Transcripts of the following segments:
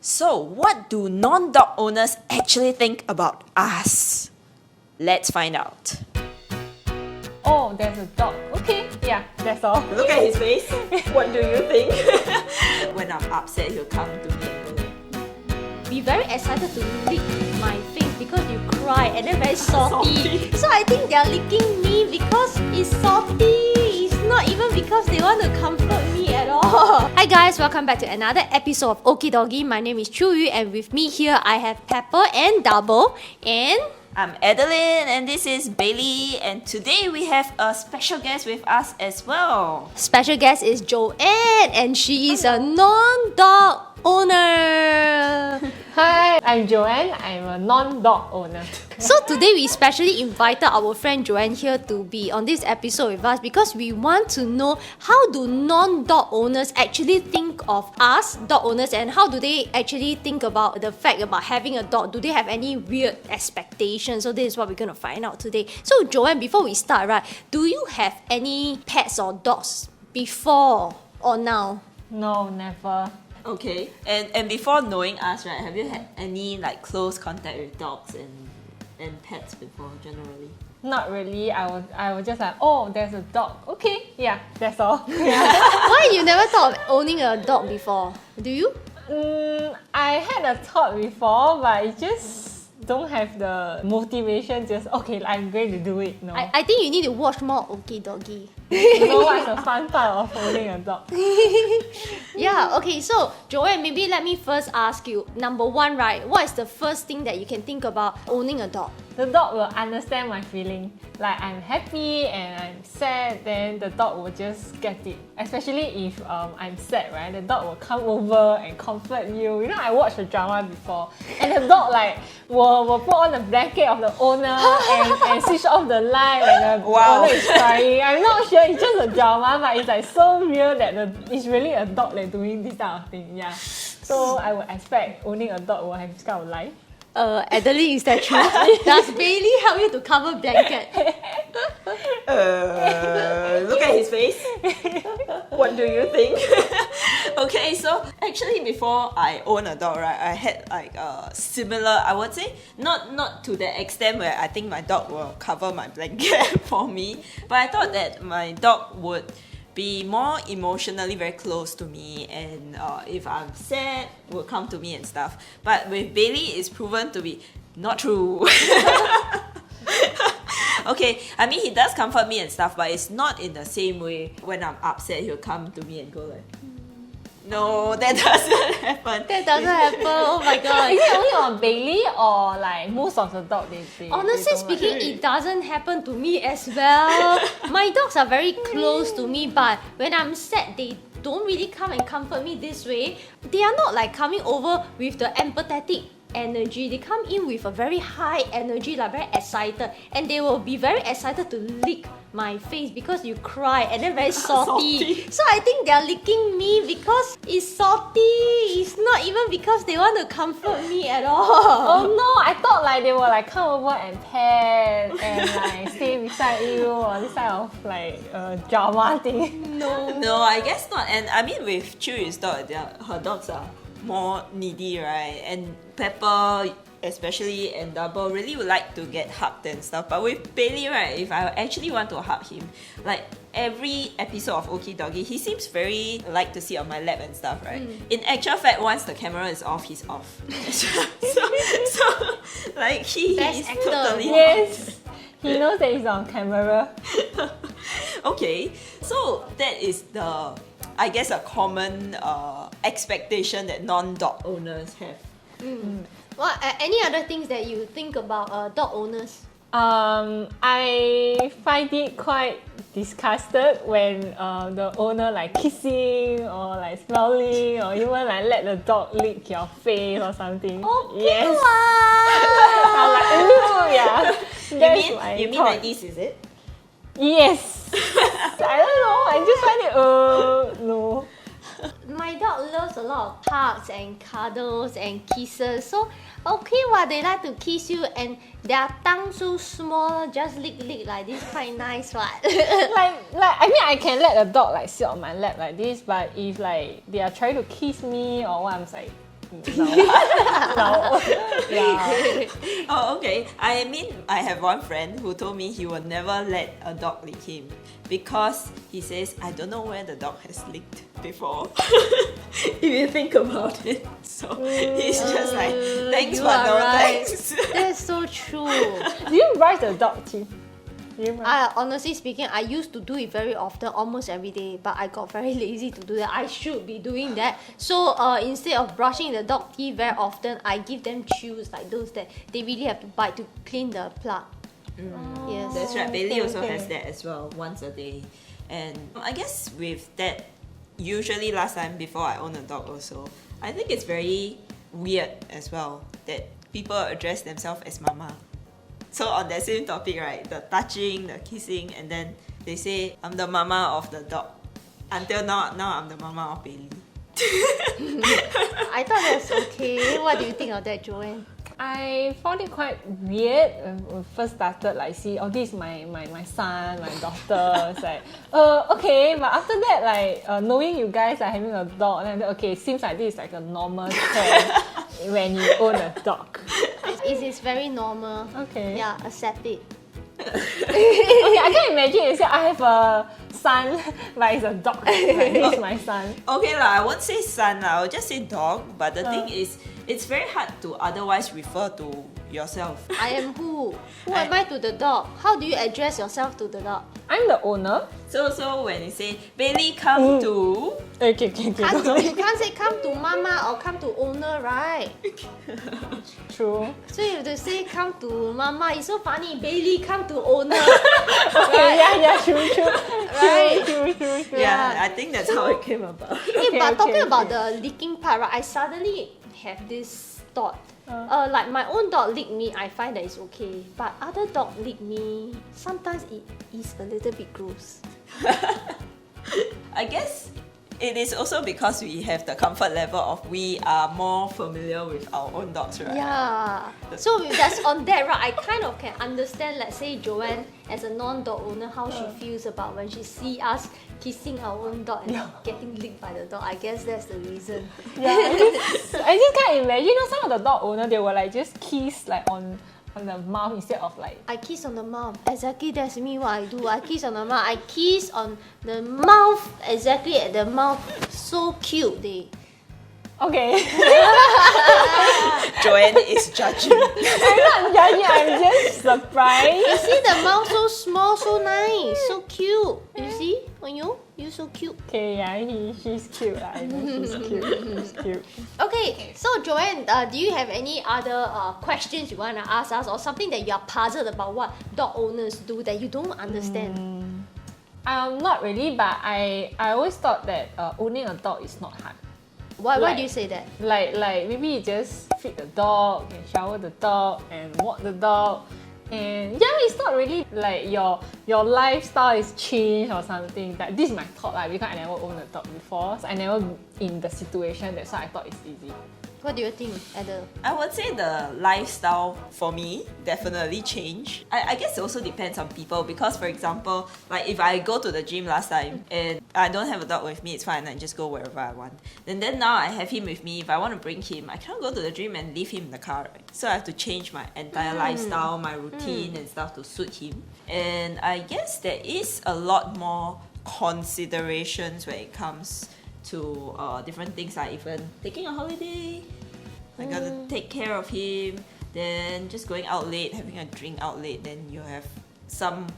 So, what do non-dog owners actually think about us? Let's find out. Oh, there's a dog. Okay, yeah, that's all. Look at his face. What do you think? When I'm upset, he'll come to me and go, be very excited to lick my face because you cry and then very salty. So I think they're licking me because it's salty. It's not even because they want to comfort me at all. Hi guys, welcome back to another episode of Okie Doggie. My name is Qiuyu and with me here I have Pepper and Double and... I'm Adeline and this is Bailey, and today we have a special guest with us as well. Special guest is Joanne and she is a non-dog owner. Hi, I'm Joanne. I'm a non-dog owner. So today we specially invited our friend Joanne here to be on this episode with us because we want to know how do non-dog owners actually think of us, dog owners, and how do they actually think about the fact about having a dog? Do they have any weird expectations? So this is what we're going to find out today. So Joanne, before we start, right, do you have any pets or dogs before or now? No, never. Okay, and before knowing us, right, have you had any like close contact with dogs and pets before generally? Not really. I was just like, oh, there's a dog. Okay, yeah, that's all. Yeah. Why you never thought of owning a dog before? Do you? I had a thought before, but it just don't have the motivation. Just okay, I'm going to do it. No, I think you need to watch more Okie Doggie. you know what's the fun part of owning a dog? Yeah, okay, so Joanne, maybe let me first ask you, number one, right, what is the first thing that you can think about owning a dog? The dog will understand my feeling. Like I'm happy and I'm sad, then the dog will just get it. Especially if I'm sad, right? The dog will come over and comfort you. You know, I watched a drama before, and the dog like will put on the blanket of the owner and switch off the light when the owner is crying. I'm not sure, it's just a drama, but it's like so real that it's really a dog like doing this type of thing. Yeah. So I would expect owning a dog will have this kind of life. Adeline, is that true? Does Bailey help you to cover blanket? Look at his face. What do you think? Okay, so actually before I own a dog, right, I had like a similar, I would say, not to the extent where I think my dog will cover my blanket for me, but I thought that my dog would be more emotionally very close to me, and if I'm sad, will come to me and stuff. But with Bailey, it's proven to be not true. Okay, I mean he does comfort me and stuff, but it's not in the same way. When I'm upset, he'll come to me and go like, no, that doesn't happen. That doesn't happen, oh my god. Is it only on Bailey or like most of the dog they Honestly don't speaking, like? it doesn't happen to me as well. My dogs are very close to me, but when I'm sad, they don't really come and comfort me this way. They are not like coming over with the empathetic energy. They come in with a very high energy, like very excited, and they will be very excited to lick my face because you cry and then very salty. So I think they're licking me because it's salty. It's not even because they want to comfort me at all. Oh no, I thought like they will like come over and pet and like stay beside you or this kind of like drama thing. No, I guess not. And I mean with Qiyu's dog, her dogs are more needy, right? And Pepper especially and Double really would like to get hugged and stuff. But with Bailey, right, if I actually want to hug him, like every episode of Okie Doggie, he seems very like to sit on my lap and stuff, right? In actual fact, once the camera is off, he's off. so like he's totally Yes, he knows that he's on camera. Okay, so that is the, I guess, a common expectation that non-dog owners have. What any other things that you think about dog owners? I find it quite disgusted when the owner like kissing or like smelling or even like let the dog lick your face or something. Okay, yes. I'm like, ooh, yeah. You mean like this, is it? Yes. I don't know. I just find it no. My dog loves a lot of hugs and cuddles and kisses. So okay, they like to kiss you and their tongue so small, just lick like this, quite nice, what? like I mean I can let a dog like sit on my lap like this, but if like they are trying to kiss me or what, I'm like, No. No. Yeah. Oh, okay. I mean, I have one friend who told me he will never let a dog lick him because he says, I don't know where the dog has licked before. If you think about it. So he's just like, thanks you but are no right. thanks. That's so true. Do you brush the dog teeth? Do you brush? Honestly speaking, I used to do it very often, almost every day, but I got very lazy to do that. I should be doing that. So instead of brushing the dog teeth very often, I give them chews like those that they really have to bite to clean the plug. Yes. That's right. Bailey also okay. has that as well, once a day. And I guess with that, usually last time before I own a dog also, I think it's very weird as well that people address themselves as mama. So on that same topic, right, the touching, the kissing, and then they say, I'm the mama of the dog. Until now I'm the mama of Bailey. I thought that's okay. What do you think of that, Joanne? I found it quite weird when we first started, like, see, oh, this is my son, my daughter. It's like, okay, but after that, like, knowing you guys are having a dog, and then, okay, it seems like this is like a normal trend when you own a dog. It is very normal. Okay. Yeah, accept it. Okay, I can imagine you say, I have a son, but it's a dog. Like, this is my son. Okay lah, I won't say son lah, I'll just say dog. But the thing is, it's very hard to otherwise refer to yourself. I am who? Who am I to the dog? How do you address yourself to the dog? I'm the owner. So when you say, Bailey, come to... Okay. You can't say come to mama or come to owner, right? True. So you have to say come to mama. It's so funny. Bailey, come to owner. Okay, yeah, true. Right. True. Yeah, I think that's how it came about. Hey, but talking about the licking part, right? I suddenly have this thought. Like my own dog lick me, I find that it's okay. But other dog lick me, sometimes it is a little bit gross. I guess it is also because we have the comfort level of we are more familiar with our own dogs, right? Yeah. So that's on that, right? I kind of can understand, let's say Joanne, as a non-dog owner, how she feels about when she see us kissing our own dog and getting licked by the dog. I guess that's the reason. Yeah, I just can't imagine. You know, some of the dog owner, they will like just kiss like on the mouth instead of like. I kiss on the mouth. Exactly, that's me what I do. I kiss on the mouth. I kiss on the mouth. Exactly at the mouth. So cute, they. Okay. Joanne is judging. I'm not judging, I'm just surprised. You see the mouth so small, so nice, so cute. You see? On you so cute. Okay, yeah, she's cute. I know she's cute. Okay, so Joanne, do you have any other questions you want to ask us or something that you are puzzled about what dog owners do that you don't understand? Not really, but I always thought that owning a dog is not hard. Why do you say that? Like maybe you just feed the dog and shower the dog and walk the dog. And yeah, it's not really like your lifestyle is changed or something. That this is my thought, like, because I never owned a dog before, so I never in the situation. That's why I thought it's easy. What do you think, Adele? I would say the lifestyle for me definitely changed. I guess it also depends on people because, for example, like if I go to the gym last time and I don't have a dog with me, it's fine, I just go wherever I want. And then now I have him with me. If I want to bring him, I cannot go to the gym and leave him in the car, right? So I have to change my entire lifestyle, my routine and stuff to suit him. And I guess there is a lot more considerations when it comes to different things, like even taking a holiday. I gotta take care of him. Then just going out late, having a drink out late. Then you have someone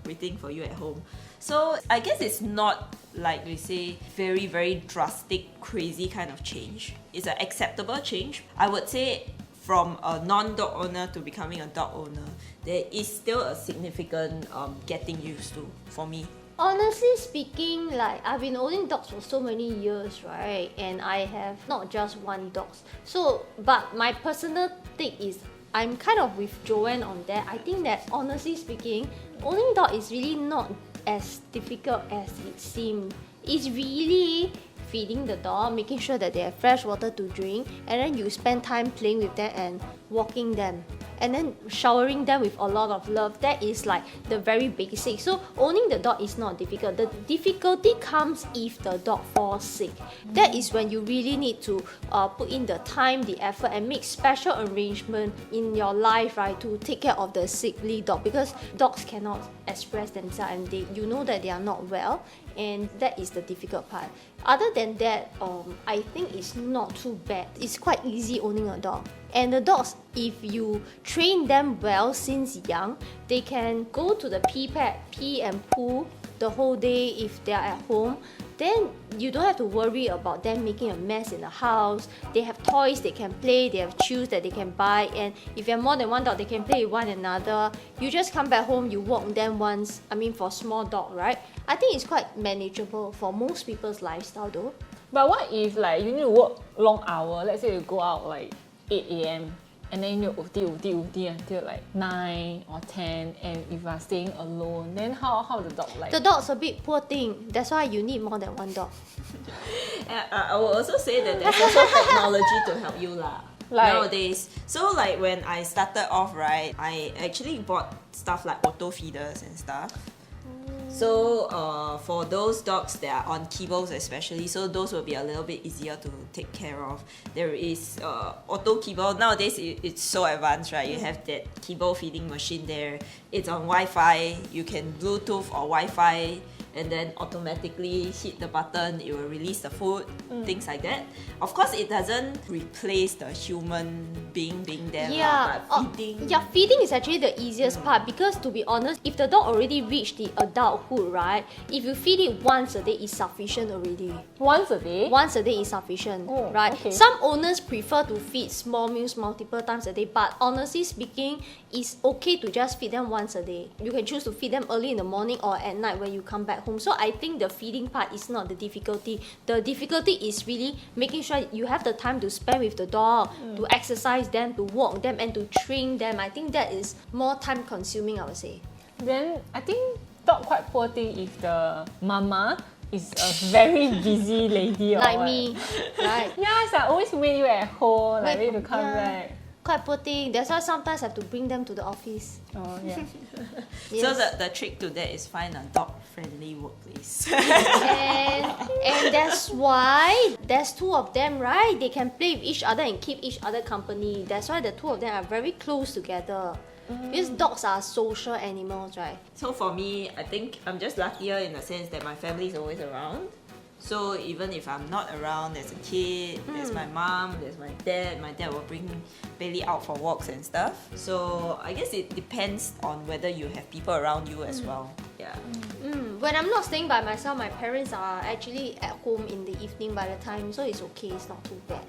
waiting for you at home. So I guess it's not like we say very, very drastic, crazy kind of change. It's an acceptable change. I would say from a non-dog owner to becoming a dog owner, there is still a significant getting used to for me. Honestly speaking, like I've been owning dogs for so many years, right? And I have not just one dog. So, but my personal take is I'm kind of with Joanne on that. I think that honestly speaking, owning dog is really not as difficult as it seems. It's really feeding the dog, making sure that they have fresh water to drink, and then you spend time playing with them and walking them. and then showering them with a lot of love. That is like the very basic. So owning the dog is not difficult. The difficulty comes if the dog falls sick. That is when you really need to put in the time, the effort, and make special arrangement in your life, right, to take care of the sickly dog, because dogs cannot express themselves and you know that they are not well, and that is the difficult part. Other than that, I think it's not too bad. It's quite easy owning a dog. And the dogs, if you train them well since young, they can go to the pee pad, pee and poo the whole day if they are at home. Then you don't have to worry about them making a mess in the house. They have toys they can play, they have chews that they can buy, and if you have more than one dog, they can play with one another. You just come back home, you walk them once. I mean, for small dog, right? I think it's quite manageable for most people's lifestyle though. But what if like you need to work long hour? Let's say you go out like 8 a.m. and then you OT until like 9 or 10, and if you are staying alone, then how the dog like? The dog's a bit poor thing. That's why you need more than one dog. I will also say that there's also technology to help you lah. Like, nowadays. So like when I started off, right, I actually bought stuff like auto feeders and stuff. So for those dogs that are on kibbles especially, so those will be a little bit easier to take care of. There is auto kibble. Nowadays it's so advanced, right? You have that kibble feeding machine there. It's on Wi-Fi. You can Bluetooth or Wi-Fi and then automatically hit the button, it will release the food, things like that. Of course, it doesn't replace the human being there, Yeah, but feeding. feeding is actually the easiest part, because to be honest, if the dog already reached the adulthood, right, if you feed it once a day is sufficient already. once a day? Once a day is sufficient, Oh, right? okay. Some owners prefer to feed small meals multiple times a day, but honestly speaking, it's okay to just feed them once a day. You can choose to feed them early in the morning or at night when you come back home. So I think the feeding part is not the difficulty. The difficulty is really making sure you have the time to spend with the dog, to exercise them, to walk them, and to train them. I think that is more time consuming, I would say. Then I think dog quite poor thing if the mama is a very busy lady or Like what. me, right? Yes, I always wait you at home, like Wait, wait to come yeah. back. Quite poor thing. That's why sometimes I have to bring them to the office. Oh yeah. So the trick to that is find a dog-friendly workplace. and that's why there's two of them, right? They can play with each other and keep each other company. That's why the two of them are very close together. Because dogs are social animals, right? So for me, I think I'm just luckier in the sense that my family is always around. So even if I'm not around, there's a kid, there's my mom, there's my dad. My dad will bring Bailey out for walks and stuff. So I guess it depends on whether you have people around you as well. Yeah. When I'm not staying by myself, my parents are actually at home in the evening by the time, so it's okay, it's not too bad.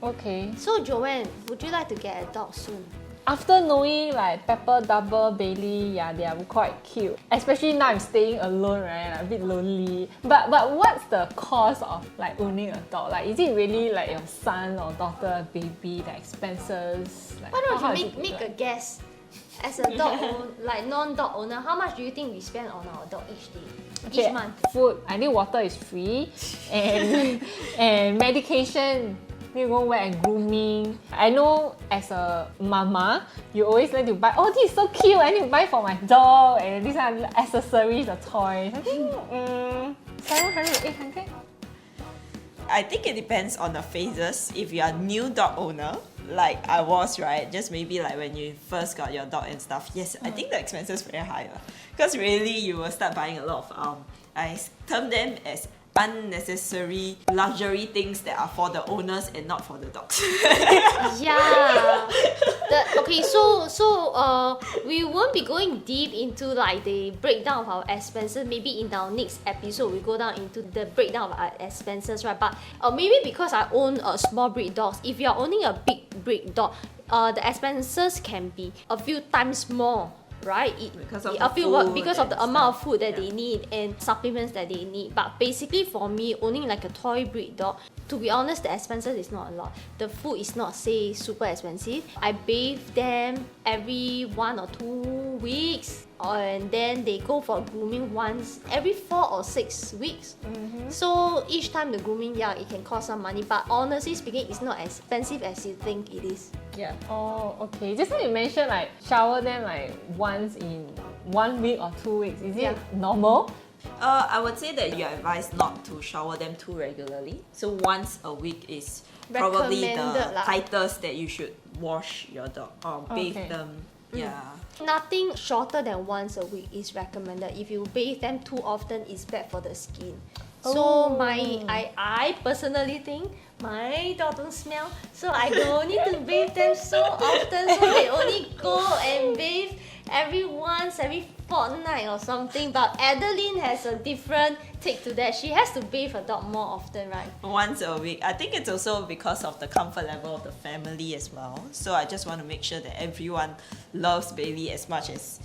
Okay. So Joanne, would you like to get a dog soon? After knowing like Pepper, Double, Bailey, yeah, they are quite cute. Especially now I'm staying alone, right? I'm a bit lonely. But what's the cost of like owning a dog? Like, is it really like your son or daughter, baby, the expenses? Like, Why how don't is you it make a like? guess? As a dog like non-dog owner, how much do you think we spend on our dog each day? Each month? Food. I think water is free, and and medication. You go wear and grooming. I know as a mama, you always like to buy. Oh, this is so cute. I need to buy for my dog, and these are accessories, the toys. I think 700, 800. I think it depends on the phases. If you are new dog owner, like I was, right? Just maybe like when you first got your dog and stuff. Yes, I think the expenses very high. Because really you will start buying a lot of I term them as unnecessary luxury things that are for the owners and not for the dogs. Yeah. Okay, so we won't be going deep into like the breakdown of our expenses. Maybe in our next episode we go down into the breakdown of our expenses, right? But maybe because I own a small breed dogs, if you are owning a big breed dog, the expenses can be a few times more. Right? Because of a the few food because of and the amount of stuff. food that Yeah. they need and supplements that they need. But basically for me, owning like a toy breed dog, to be honest, the expenses is not a lot. The food is not say super expensive. I bathe them every 1 or 2 weeks. and then they go for grooming once every 4 or 6 weeks. So each time the grooming, yeah, it can cost some money, but honestly speaking, it's not as expensive as you think it is. Yeah. Oh, okay. Just now you mentioned like shower them like once in 1 week or 2 weeks. Is it normal? I would say that you are advised not to shower them too regularly. So once a week is probably the Recommended lah. tightest that you should wash your dog or bathe Okay. them. Yeah. Nothing shorter than once a week is recommended. If you bathe them too often, it's bad for the skin. So I personally think my dog don't smell, so I don't need to bathe them so often. So they only go and bathe every fortnight or something. But Adeline has a different take to that. She has to bathe her dog more often, right? Once a week. I think it's also because of the comfort level of the family as well. So I just want to make sure that everyone loves Bailey as much as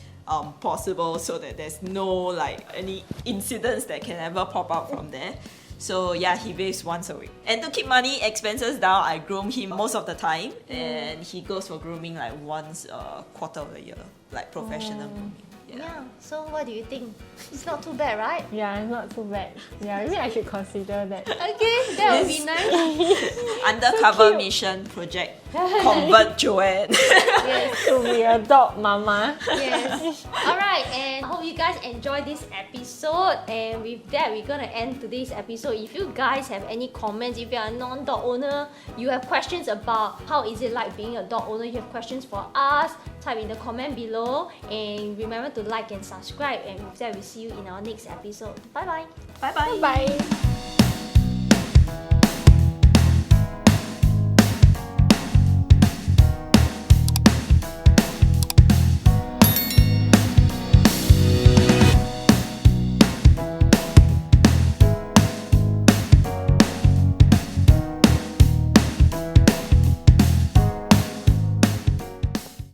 possible, so that there's no like any incidents that can ever pop out from there. So yeah, he bathes once a week. And to keep money expenses down, I groom him most of the time, and he goes for grooming like once a quarter of the year, like professional grooming. Yeah. So what do you think? It's not too bad, right? Yeah, it's not too bad. Yeah, maybe I should consider that. Okay, that would be nice. Undercover mission project. Convert Joanne. Yes. To be a dog mama. Yes. Alright, and I hope you guys enjoyed this episode. And with that, we're gonna end today's episode. If you guys have any comments, if you're a non-dog owner, you have questions about how is it like being a dog owner, you have questions for us, type in the comment below. And remember to like and subscribe. And with that, we'll see you in our next episode. Bye bye. Bye bye. Bye.